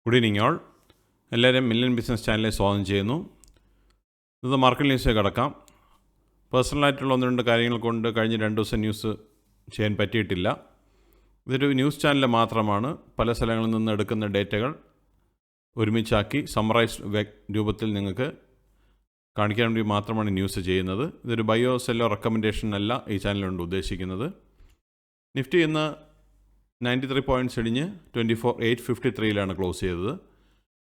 Good evening all. എല്ലാവരും million business ചാനലിൽ സ്വാഗതം ചെയ്യുന്നു. ഇത് മാർക്കറ്റ് ന്യൂസിലേക്ക് കടക്കാം. പേഴ്സണലായിട്ടുള്ള ഒന്ന് രണ്ട് കാര്യങ്ങൾ കൊണ്ട് കഴിഞ്ഞ 2 ദിവസം ന്യൂസ് ചെയ്യാൻ പറ്റിയിട്ടില്ല. ഇതൊരു ന്യൂസ് ചാനൽ മാത്രമാണ്. പല സ്ഥലങ്ങളിൽ നിന്ന് എടുക്കുന്ന ഡേറ്റകൾ ഒരുമിച്ചാക്കി സമ്മറൈസ്ഡ് രൂപത്തിൽ നിങ്ങൾക്ക് കാണിക്കാൻ വേണ്ടി മാത്രമാണ് ന്യൂസ് ചെയ്യുന്നത്. ഇതൊരു ബയോ സെല്ലോ റെക്കമെൻഡേഷൻ അല്ല ഈ ചാനലുകൊണ്ട് ഉദ്ദേശിക്കുന്നത്. നിഫ്റ്റി ഇന്ന് 93 പോയിൻറ്റ്സ് ഇടിഞ്ഞ് 24,853 ക്ലോസ് ചെയ്തത്.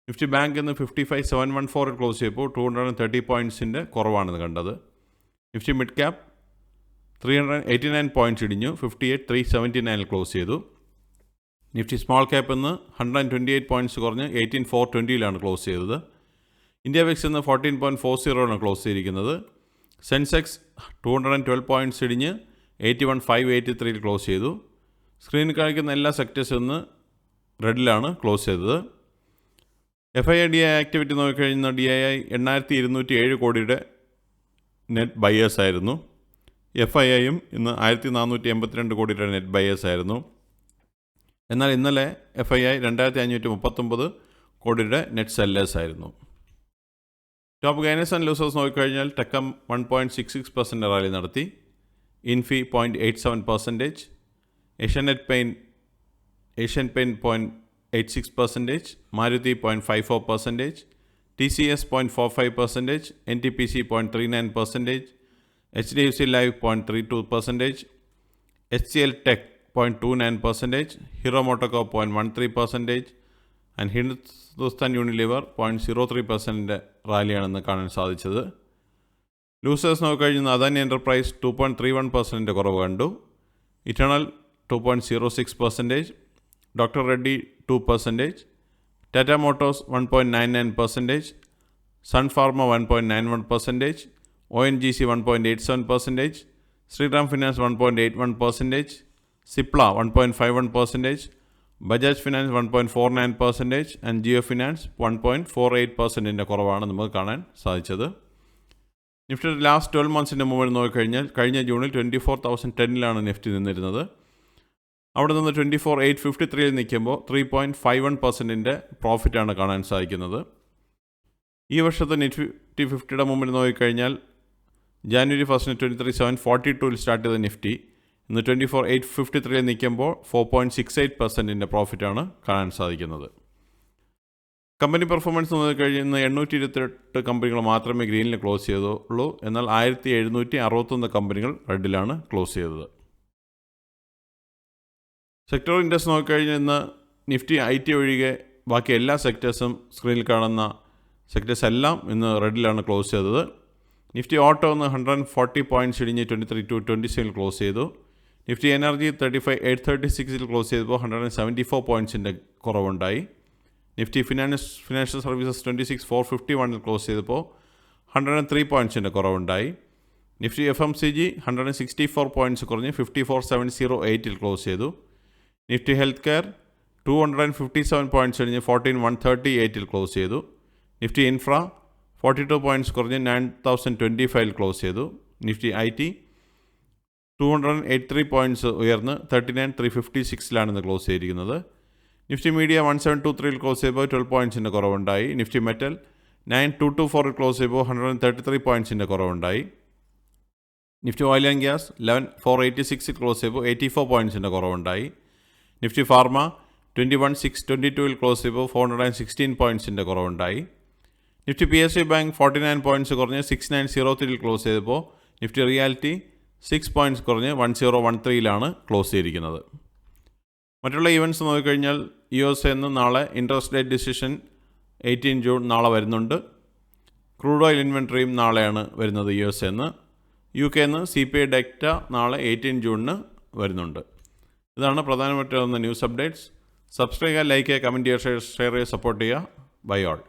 നിഫ്റ്റി ബാങ്ക് ഇന്ന് 55,714 ക്ലോസ് ചെയ്തപ്പോൾ 230 പോയിൻറ്റ്സിൻ്റെ കുറവാണ് കണ്ടത്. നിഫ്റ്റി മിഡ് ക്യാപ്പ് 389 പോയിൻറ്റ്സ് ഇടിഞ്ഞു 58,379 ക്ലോസ് ചെയ്തു. നിഫ്റ്റി സ്മോൾ ക്യാപ്പ് ഇന്ന് 128 പോയിൻറ്റ്സ് കുറഞ്ഞ് 18,420 ക്ലോസ് ചെയ്തത്. ഇന്ത്യ വിക്സ് ഇന്ന് 14.40 ക്ലോസ് ചെയ്തിരിക്കുന്നത്. സെൻസെക്സ് 212 പോയിൻറ്റ്സ് ഇടിഞ്ഞ് 81,583 ക്ലോസ് ചെയ്തു. സ്ക്രീനിൽ കാണിക്കുന്ന എല്ലാ സെക്ടേഴ്സും ഇന്ന് റെഡിലാണ് ക്ലോസ് ചെയ്തത്. FII-DI ആക്ടിവിറ്റി നോക്കിക്കഴിഞ്ഞാൽ DII 8,207 കോടിയുടെ നെറ്റ് ബയേഴ്സ് ആയിരുന്നു. FIIയും ഇന്ന് 1,482 കോടിയുടെ നെറ്റ് ബയേഴ്സ് ആയിരുന്നു. എന്നാൽ ഇന്നലെ FII 2,539 കോടിയുടെ നെറ്റ് സെല്ലേഴ്സ് ആയിരുന്നു. ടോപ്പ് ഗൈനേഴ്സ് ആൻഡ് ലൂസേഴ്സ് നോക്കിക്കഴിഞ്ഞാൽ ടെക്കം 1.66% റാലി നടത്തി. ഇൻഫി 0.87%, Asian paint 0.86%, Maruti 0.54%, TCS 0.45%, NTPC 0.39%, HDFC Life 0.32%, HCL Tech 0.29%, Hero MotoCorp 0.13% and Hindustan Unilever 0.03% റാലിയാണെന്ന് കാണാൻ സാധിച്ചത്. ലൂസേഴ്സ് നോക്കിക്കഴിഞ്ഞാൽ അദാനി എൻ്റർപ്രൈസ് 2.31% കുറവ് കണ്ടു. Eternal 2.06%, doctor Reddy 2%, Tata Motors 1.99%, Sun Pharma 1.91%, ONGC 1.87%, Shriram finance 1.81%, Cipla 1.51%, Bajaj finance 1.49% and Jio finance 1.48% കുറവാണ് നമുക്ക് കാണാൻ സാധിച്ചത്. നിഫ്റ്റിയുടെ ലാസ്റ്റ് 12 മന്ത്സിൻ്റെ മുമ്പിൽ നോക്കിക്കഴിഞ്ഞാൽ കഴിഞ്ഞ ജൂണിൽ 24,010 നിഫ്റ്റി നിന്നിരുന്നത്. അവിടെ നിന്ന് 24,853 നിൽക്കുമ്പോൾ 3.51% പ്രോഫിറ്റാണ് കാണാൻ സാധിക്കുന്നത്. ഈ വർഷത്തെ നിഫ്റ്റി 50യുടെ മുമ്പിൽ നോക്കിക്കഴിഞ്ഞാൽ ജാനുവരി 1 23,742 സ്റ്റാർട്ട് ചെയ്ത നിഫ്റ്റി ഇന്ന് 24,853 നിൽക്കുമ്പോൾ 4.68% പ്രോഫിറ്റാണ് കാണാൻ സാധിക്കുന്നത്. കമ്പനി പെർഫോമൻസ് നോക്കിക്കഴിഞ്ഞാൽ 828 കമ്പനികൾ മാത്രമേ ഗ്രീനിൽ ക്ലോസ് ചെയ്തുള്ളൂ. എന്നാൽ 1,761 കമ്പനികൾ റെഡിലാണ് ക്ലോസ് ചെയ്തത്. സെക്ടർ ഇൻഡെക്സ് നോക്കിക്കഴിഞ്ഞാൽ ഇന്ന് നിഫ്റ്റി IT ഒഴികെ ബാക്കി എല്ലാ സെക്ടേഴ്സും സ്ക്രീനിൽ കാണുന്ന സെക്ടേഴ്സ് എല്ലാം ഇന്ന് റെഡിലാണ് ക്ലോസ് ചെയ്തത്. നിഫ്റ്റി ഓട്ടോ ഒന്ന് 140 പോയിൻറ്റ്സ് ഇടിഞ്ഞ് 23,227 ക്ലോസ് ചെയ്തു. നിഫ്റ്റി എനർജി 35,836 ക്ലോസ് ചെയ്തപ്പോൾ 174 പോയിൻറ്റ്സിൻ്റെ കുറവുണ്ടായി. നിഫ്റ്റി ഫിനാൻഷ്യൽ സർവീസസ് 26,451 ക്ലോസ് ചെയ്തപ്പോൾ 103 പോയിൻറ്റ്സിൻ്റെ കുറവുണ്ടായി. നിഫ്റ്റി FMCG 164 പോയിൻറ്റ്സ് കുറഞ്ഞ് 54,708 ക്ലോസ് ചെയ്തു. നിഫ്റ്റി ഹെൽത്ത് കെയർ 257 പോയിൻറ്റ്സ് കഴിഞ്ഞ് 14,138 ക്ലോസ് ചെയ്തു. നിഫ്റ്റി ഇൻഫ്ര 42 പോയിൻറ്റ്സ് കുറഞ്ഞ് 9,025 ക്ലോസ് ചെയ്തു. നിഫ്റ്റി IT 283 പോയിൻറ്റ്സ് ഉയർന്ന് 39,356 ക്ലോസ് ചെയ്തിരിക്കുന്നത്. നിഫ്റ്റി മീഡിയ 1723 ക്ലോസ് ചെയ്യുമ്പോൾ 12 പോയിൻറ്റ്സിൻ്റെ കുറവുണ്ടായി. നിഫ്റ്റി മെറ്റൽ 9224 ക്ലോസ് ചെയ്യുമ്പോൾ 133 പോയിൻറ്റ്സിൻ്റെ കുറവുണ്ടായി. Nifty oil and gas 11,486 close ചെയ്യുമ്പോൾ 84 പോയിൻറ്റ്സിൻ്റെ കുറവുണ്ടായി. നിഫ്റ്റി ഫാർമ 21,622 ക്ലോസ് ചെയ്യുമ്പോൾ 416 പോയിൻറ്റ്സിൻ്റെ കുറവുണ്ടായി. നിഫ്റ്റി PSU ബാങ്ക് 49 പോയിൻറ്റ്സ് കുറഞ്ഞ് 6903 ക്ലോസ് ചെയ്തപ്പോൾ നിഫ്റ്റി റിയാലിറ്റി 6 പോയിൻറ്റ്സ് കുറഞ്ഞ് 1013 ക്ലോസ് ചെയ്തിരിക്കുന്നത്. മറ്റുള്ള ഈവൻറ്റ്സ് നോക്കിക്കഴിഞ്ഞാൽ USA നിന്ന് നാളെ ഇൻട്രസ്റ്റ് റേറ്റ് ഡിസിഷൻ 18 ജൂൺ നാളെ വരുന്നുണ്ട്. ക്രൂഡ് ഓയിൽ ഇൻവെൻട്രിയും നാളെയാണ് വരുന്നത് USA നിന്ന്. UK നിന്ന് CPI ഡേറ്റ നാളെ 18 ജൂണിന് വരുന്നുണ്ട്. ഇതാണ് പ്രധാനമായിട്ട് വന്ന ന്യൂസ് അപ്ഡേറ്റ്സ്. സബ്സ്ക്രൈബ് ചെയ്യുക, ലൈക്ക് ചെയ്യുക, കമൻറ്റ് ചെയ്യുക, ഷെയർ ചെയ്യുക, സപ്പോർട്ട് ചെയ്യുക. Bye all.